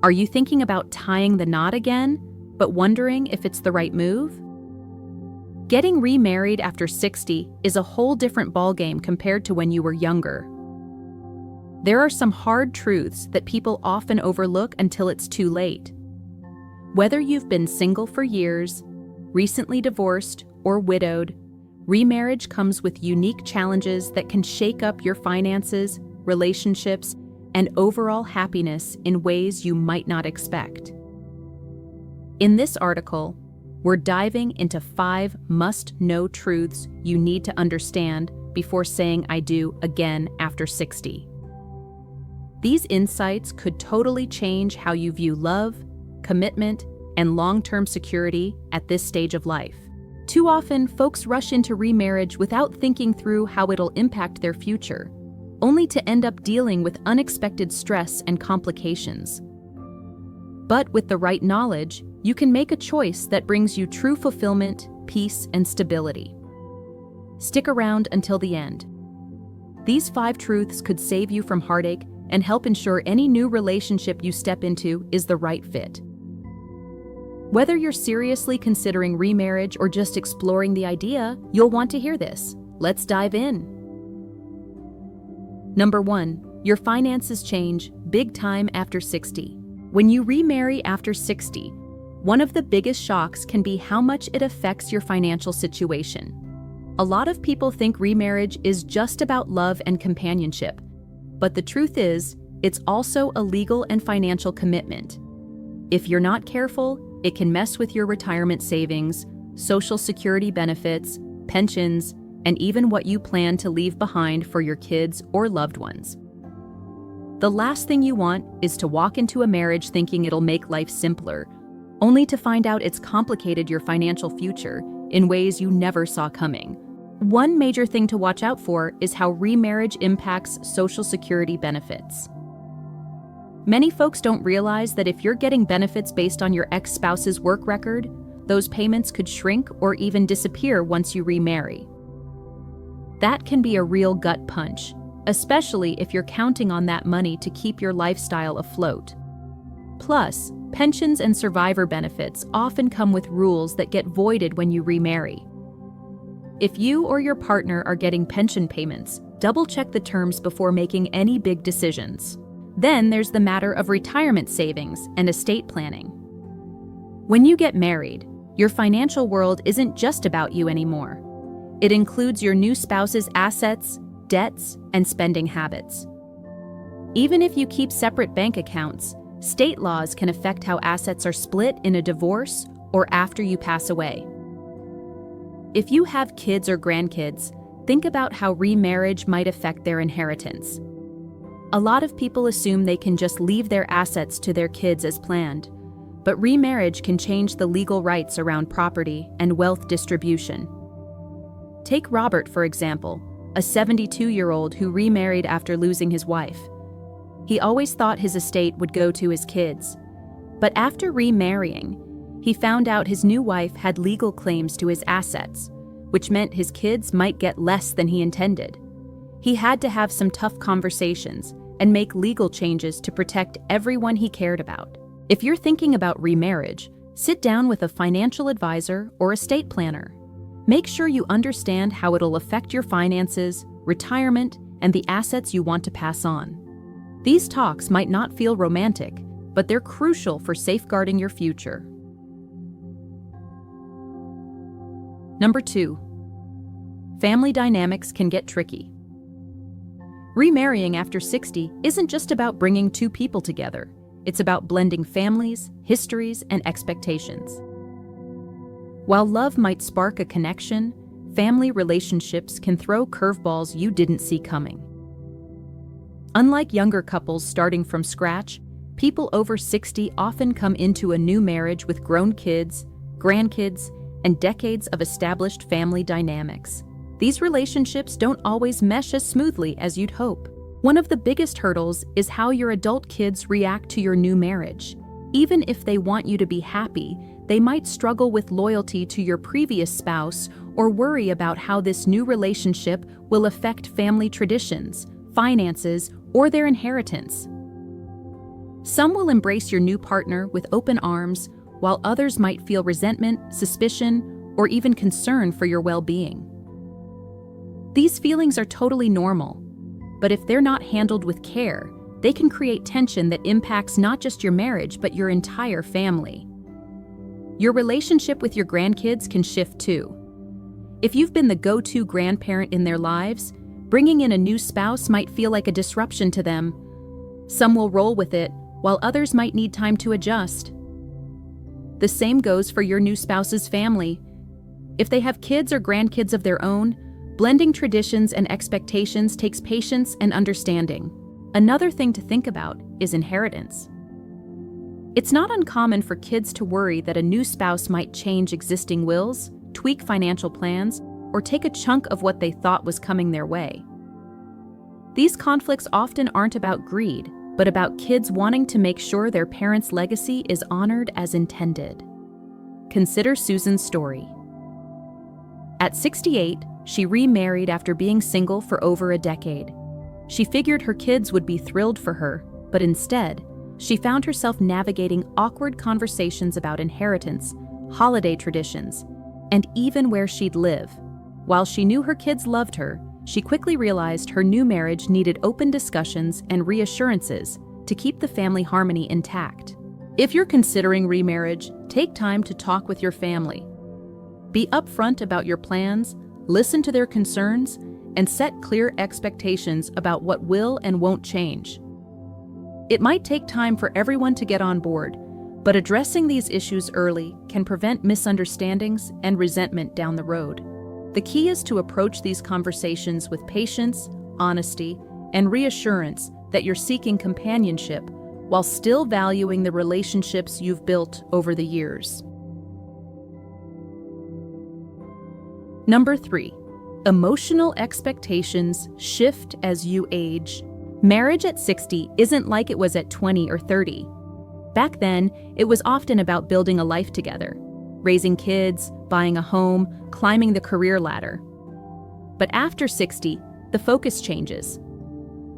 Are you thinking about tying the knot again, but wondering if it's the right move? Getting remarried after 60 is a whole different ballgame compared to when you were younger. There are some hard truths that people often overlook until it's too late. Whether you've been single for years, recently divorced, or widowed, remarriage comes with unique challenges that can shake up your finances, relationships, and overall happiness in ways you might not expect. In this article, we're diving into 5 must-know truths you need to understand before saying I do again after 60. These insights could totally change how you view love, commitment, and long-term security at this stage of life. Too often, folks rush into remarriage without thinking through how it'll impact their future, only to end up dealing with unexpected stress and complications. But with the right knowledge, you can make a choice that brings you true fulfillment, peace, and stability. Stick around until the end. These 5 truths could save you from heartache and help ensure any new relationship you step into is the right fit. Whether you're seriously considering remarriage or just exploring the idea, you'll want to hear this. Let's dive in. Number 1, your finances change big time after 60. When you remarry after 60, one of the biggest shocks can be how much it affects your financial situation. A lot of people think remarriage is just about love and companionship, but the truth is, it's also a legal and financial commitment. If you're not careful, it can mess with your retirement savings, Social Security benefits, pensions, and even what you plan to leave behind for your kids or loved ones. The last thing you want is to walk into a marriage thinking it'll make life simpler, only to find out it's complicated your financial future in ways you never saw coming. One major thing to watch out for is how remarriage impacts Social Security benefits. Many folks don't realize that if you're getting benefits based on your ex-spouse's work record, those payments could shrink or even disappear once you remarry. That can be a real gut punch, especially if you're counting on that money to keep your lifestyle afloat. Plus, pensions and survivor benefits often come with rules that get voided when you remarry. If you or your partner are getting pension payments, double-check the terms before making any big decisions. Then there's the matter of retirement savings and estate planning. When you get married, your financial world isn't just about you anymore. It includes your new spouse's assets, debts, and spending habits. Even if you keep separate bank accounts, state laws can affect how assets are split in a divorce or after you pass away. If you have kids or grandkids, think about how remarriage might affect their inheritance. A lot of people assume they can just leave their assets to their kids as planned, but remarriage can change the legal rights around property and wealth distribution. Take Robert, for example, a 72-year-old who remarried after losing his wife. He always thought his estate would go to his kids, but after remarrying, he found out his new wife had legal claims to his assets, which meant his kids might get less than he intended. He had to have some tough conversations and make legal changes to protect everyone he cared about. If you're thinking about remarriage, sit down with a financial advisor or estate planner. Make sure you understand how it'll affect your finances, retirement, and the assets you want to pass on. These talks might not feel romantic, but they're crucial for safeguarding your future. Number 2, family dynamics can get tricky. Remarrying after 60 isn't just about bringing 2 people together. It's about blending families, histories, and expectations. While love might spark a connection, family relationships can throw curveballs you didn't see coming. Unlike younger couples starting from scratch, people over 60 often come into a new marriage with grown kids, grandkids, and decades of established family dynamics. These relationships don't always mesh as smoothly as you'd hope. One of the biggest hurdles is how your adult kids react to your new marriage. Even if they want you to be happy, they might struggle with loyalty to your previous spouse or worry about how this new relationship will affect family traditions, finances, or their inheritance. Some will embrace your new partner with open arms, while others might feel resentment, suspicion, or even concern for your well-being. These feelings are totally normal, but if they're not handled with care, they can create tension that impacts not just your marriage, but your entire family. Your relationship with your grandkids can shift too. If you've been the go-to grandparent in their lives, bringing in a new spouse might feel like a disruption to them. Some will roll with it, while others might need time to adjust. The same goes for your new spouse's family. If they have kids or grandkids of their own, blending traditions and expectations takes patience and understanding. Another thing to think about is inheritance. It's not uncommon for kids to worry that a new spouse might change existing wills, tweak financial plans, or take a chunk of what they thought was coming their way. These conflicts often aren't about greed, but about kids wanting to make sure their parents' legacy is honored as intended. Consider Susan's story. At 68, she remarried after being single for over a decade. She figured her kids would be thrilled for her, but instead, she found herself navigating awkward conversations about inheritance, holiday traditions, and even where she'd live. While she knew her kids loved her, she quickly realized her new marriage needed open discussions and reassurances to keep the family harmony intact. If you're considering remarriage, take time to talk with your family. Be upfront about your plans, listen to their concerns, and set clear expectations about what will and won't change. It might take time for everyone to get on board, but addressing these issues early can prevent misunderstandings and resentment down the road. The key is to approach these conversations with patience, honesty, and reassurance that you're seeking companionship while still valuing the relationships you've built over the years. Number 3, emotional expectations shift as you age. Marriage at 60 isn't like it was at 20 or 30. Back then, it was often about building a life together, raising kids, buying a home, climbing the career ladder. But after 60, the focus changes.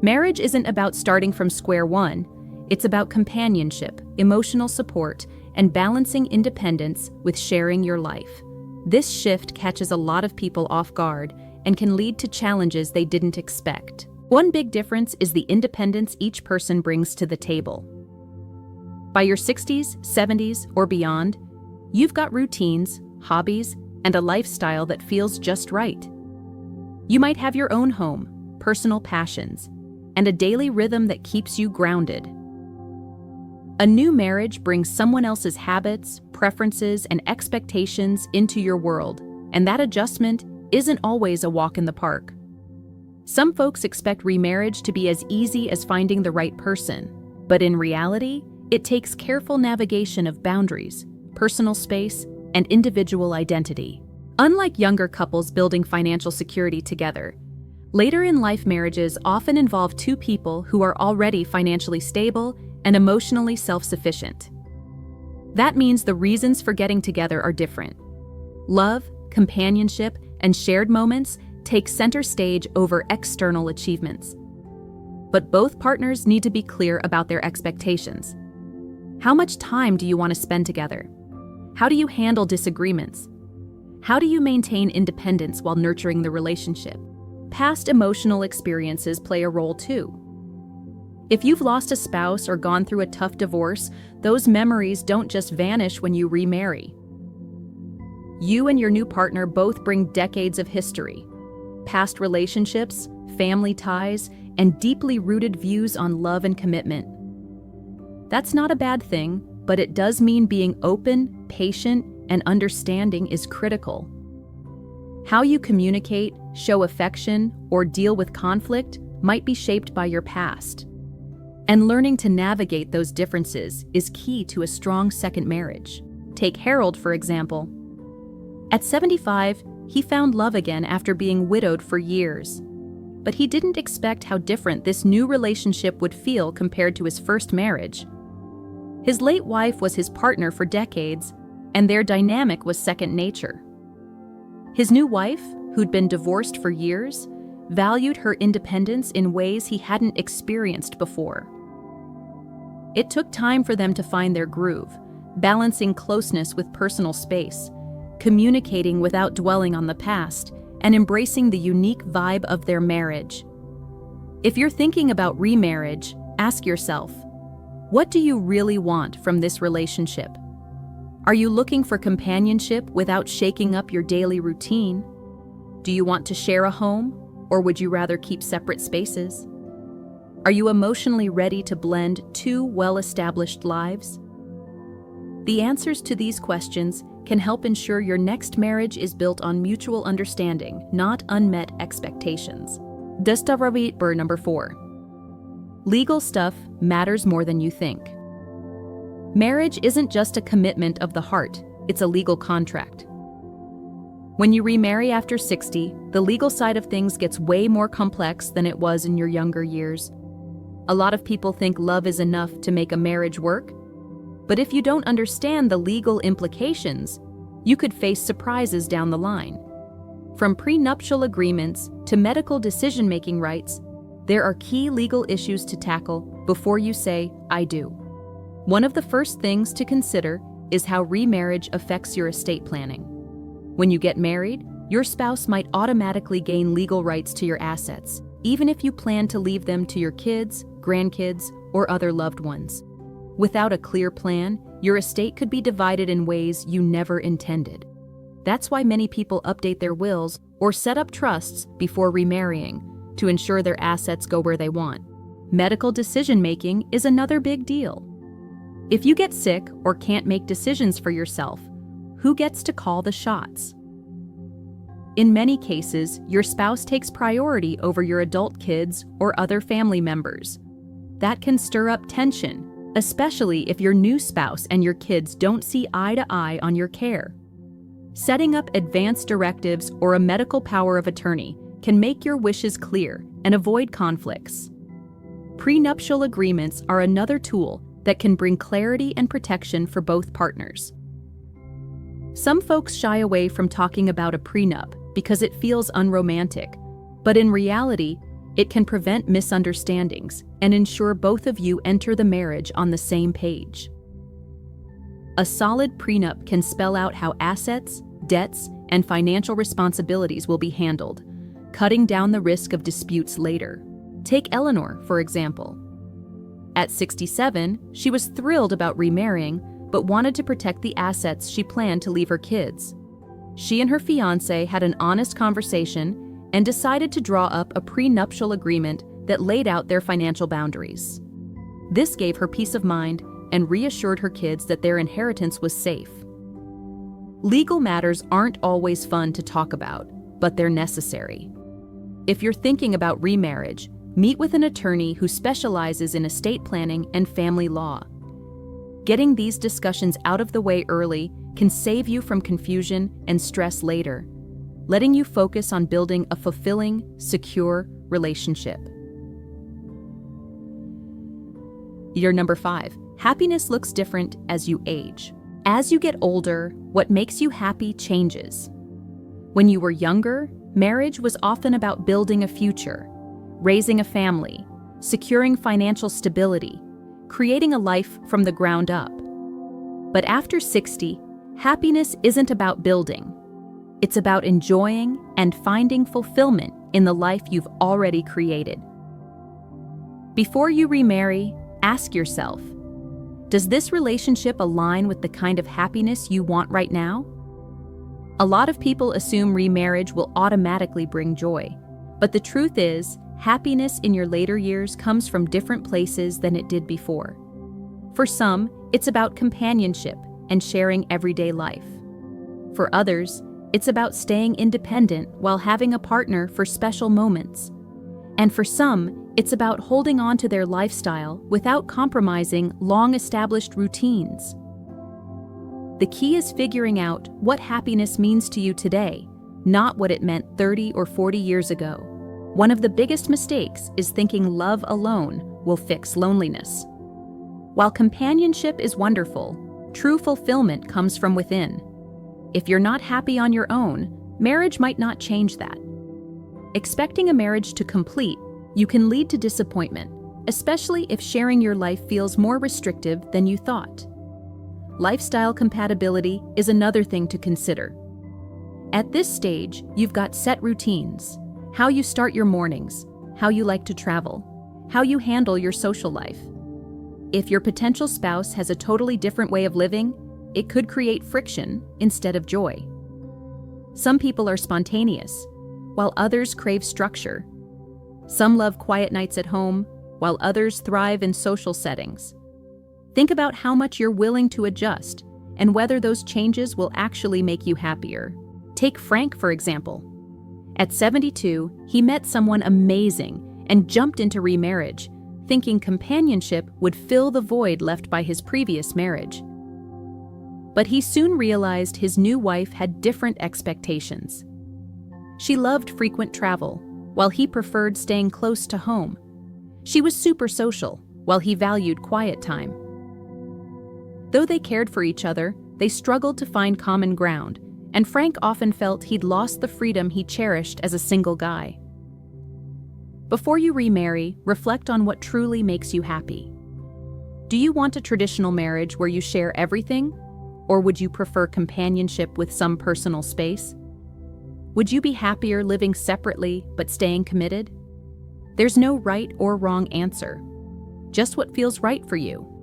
Marriage isn't about starting from square one. It's about companionship, emotional support, and balancing independence with sharing your life. This shift catches a lot of people off guard and can lead to challenges they didn't expect. One big difference is the independence each person brings to the table. By your 60s, 70s, or beyond, you've got routines, hobbies, and a lifestyle that feels just right. You might have your own home, personal passions, and a daily rhythm that keeps you grounded. A new marriage brings someone else's habits, preferences, and expectations into your world, and that adjustment isn't always a walk in the park. Some folks expect remarriage to be as easy as finding the right person, but in reality, it takes careful navigation of boundaries, personal space, and individual identity. Unlike younger couples building financial security together, later-in-life marriages often involve two people who are already financially stable and emotionally self-sufficient. That means the reasons for getting together are different. Love, companionship, and shared moments take center stage over external achievements. But both partners need to be clear about their expectations. How much time do you want to spend together? How do you handle disagreements? How do you maintain independence while nurturing the relationship? Past emotional experiences play a role too. If you've lost a spouse or gone through a tough divorce, those memories don't just vanish when you remarry. You and your new partner both bring decades of history, past relationships, family ties, and deeply rooted views on love and commitment. That's not a bad thing, but it does mean being open, patient, and understanding is critical. How you communicate, show affection, or deal with conflict might be shaped by your past. And learning to navigate those differences is key to a strong second marriage. Take Harold, for example. At 75, he found love again after being widowed for years. But he didn't expect how different this new relationship would feel compared to his first marriage. His late wife was his partner for decades, and their dynamic was second nature. His new wife, who'd been divorced for years, valued her independence in ways he hadn't experienced before. It took time for them to find their groove, balancing closeness with personal space, communicating without dwelling on the past, and embracing the unique vibe of their marriage. If you're thinking about remarriage, ask yourself, what do you really want from this relationship? Are you looking for companionship without shaking up your daily routine? Do you want to share a home, or would you rather keep separate spaces? Are you emotionally ready to blend two well-established lives? The answers to these questions can help ensure your next marriage is built on mutual understanding, not unmet expectations. Destaravit number 4. Legal stuff matters more than you think. Marriage isn't just a commitment of the heart, it's a legal contract. When you remarry after 60, the legal side of things gets way more complex than it was in your younger years. A lot of people think love is enough to make a marriage work, but if you don't understand the legal implications, you could face surprises down the line. From prenuptial agreements to medical decision-making rights, there are key legal issues to tackle before you say, I do. One of the first things to consider is how remarriage affects your estate planning. When you get married, your spouse might automatically gain legal rights to your assets, even if you plan to leave them to your kids, grandkids, or other loved ones. Without a clear plan, your estate could be divided in ways you never intended. That's why many people update their wills or set up trusts before remarrying to ensure their assets go where they want. Medical decision-making is another big deal. If you get sick or can't make decisions for yourself, who gets to call the shots? In many cases, your spouse takes priority over your adult kids or other family members. That can stir up tension, especially if your new spouse and your kids don't see eye to eye on your care. Setting up advance directives or a medical power of attorney can make your wishes clear and avoid conflicts. Prenuptial agreements are another tool that can bring clarity and protection for both partners. Some folks shy away from talking about a prenup because it feels unromantic, but in reality, it can prevent misunderstandings and ensure both of you enter the marriage on the same page. A solid prenup can spell out how assets, debts, and financial responsibilities will be handled, cutting down the risk of disputes later. Take Eleanor, for example. At 67, she was thrilled about remarrying, but wanted to protect the assets she planned to leave her kids. She and her fiancé had an honest conversation and decided to draw up a prenuptial agreement that laid out their financial boundaries. This gave her peace of mind and reassured her kids that their inheritance was safe. Legal matters aren't always fun to talk about, but they're necessary. If you're thinking about remarriage, meet with an attorney who specializes in estate planning and family law. Getting these discussions out of the way early can save you from confusion and stress later, letting you focus on building a fulfilling, secure relationship. Year number 5. Happiness looks different as you age. As you get older, what makes you happy changes. When you were younger, marriage was often about building a future, raising a family, securing financial stability, creating a life from the ground up. But after 60, happiness isn't about building. It's about enjoying and finding fulfillment in the life you've already created. Before you remarry, ask yourself, does this relationship align with the kind of happiness you want right now? A lot of people assume remarriage will automatically bring joy, but the truth is, happiness in your later years comes from different places than it did before. For some, it's about companionship and sharing everyday life. For others, it's about staying independent while having a partner for special moments. And for some, it's about holding on to their lifestyle without compromising long-established routines. The key is figuring out what happiness means to you today, not what it meant 30 or 40 years ago. One of the biggest mistakes is thinking love alone will fix loneliness. While companionship is wonderful, true fulfillment comes from within. If you're not happy on your own, marriage might not change that. Expecting a marriage to complete, you can lead to disappointment, especially if sharing your life feels more restrictive than you thought. Lifestyle compatibility is another thing to consider. At this stage, you've got set routines, how you start your mornings, how you like to travel, how you handle your social life. If your potential spouse has a totally different way of living, it could create friction instead of joy. Some people are spontaneous, while others crave structure. Some love quiet nights at home, while others thrive in social settings. Think about how much you're willing to adjust and whether those changes will actually make you happier. Take Frank, for example. At 72, he met someone amazing and jumped into remarriage, thinking companionship would fill the void left by his previous marriage. But he soon realized his new wife had different expectations. She loved frequent travel, while he preferred staying close to home. She was super social, while he valued quiet time. Though they cared for each other, they struggled to find common ground, and Frank often felt he'd lost the freedom he cherished as a single guy. Before you remarry, reflect on what truly makes you happy. Do you want a traditional marriage where you share everything, or would you prefer companionship with some personal space? Would you be happier living separately but staying committed? There's no right or wrong answer, just what feels right for you.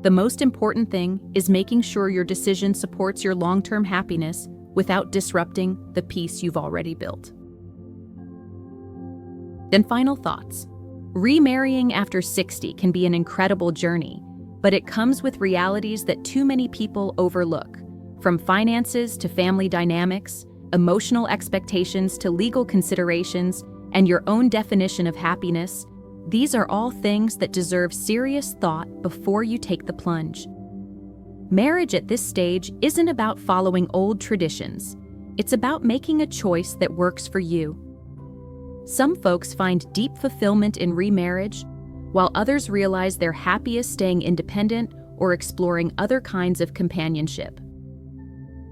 The most important thing is making sure your decision supports your long-term happiness without disrupting the peace you've already built. Then final thoughts. Remarrying after 60 can be an incredible journey, but it comes with realities that too many people overlook, from finances to family dynamics, emotional expectations to legal considerations, and your own definition of happiness. These are all things that deserve serious thought before you take the plunge. Marriage at this stage isn't about following old traditions. It's about making a choice that works for you. Some folks find deep fulfillment in remarriage, while others realize they're happiest staying independent or exploring other kinds of companionship.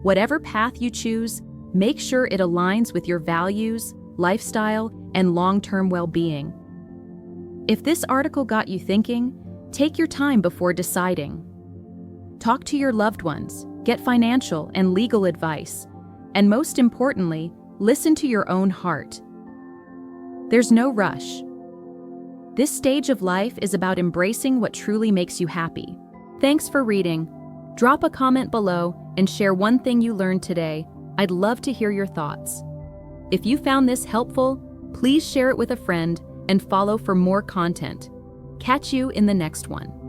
Whatever path you choose, make sure it aligns with your values, lifestyle, and long-term well-being. If this article got you thinking, take your time before deciding. Talk to your loved ones, get financial and legal advice, and most importantly, listen to your own heart. There's no rush. This stage of life is about embracing what truly makes you happy. Thanks for reading. Drop a comment below and share one thing you learned today. I'd love to hear your thoughts. If you found this helpful, please share it with a friend and follow for more content. Catch you in the next one.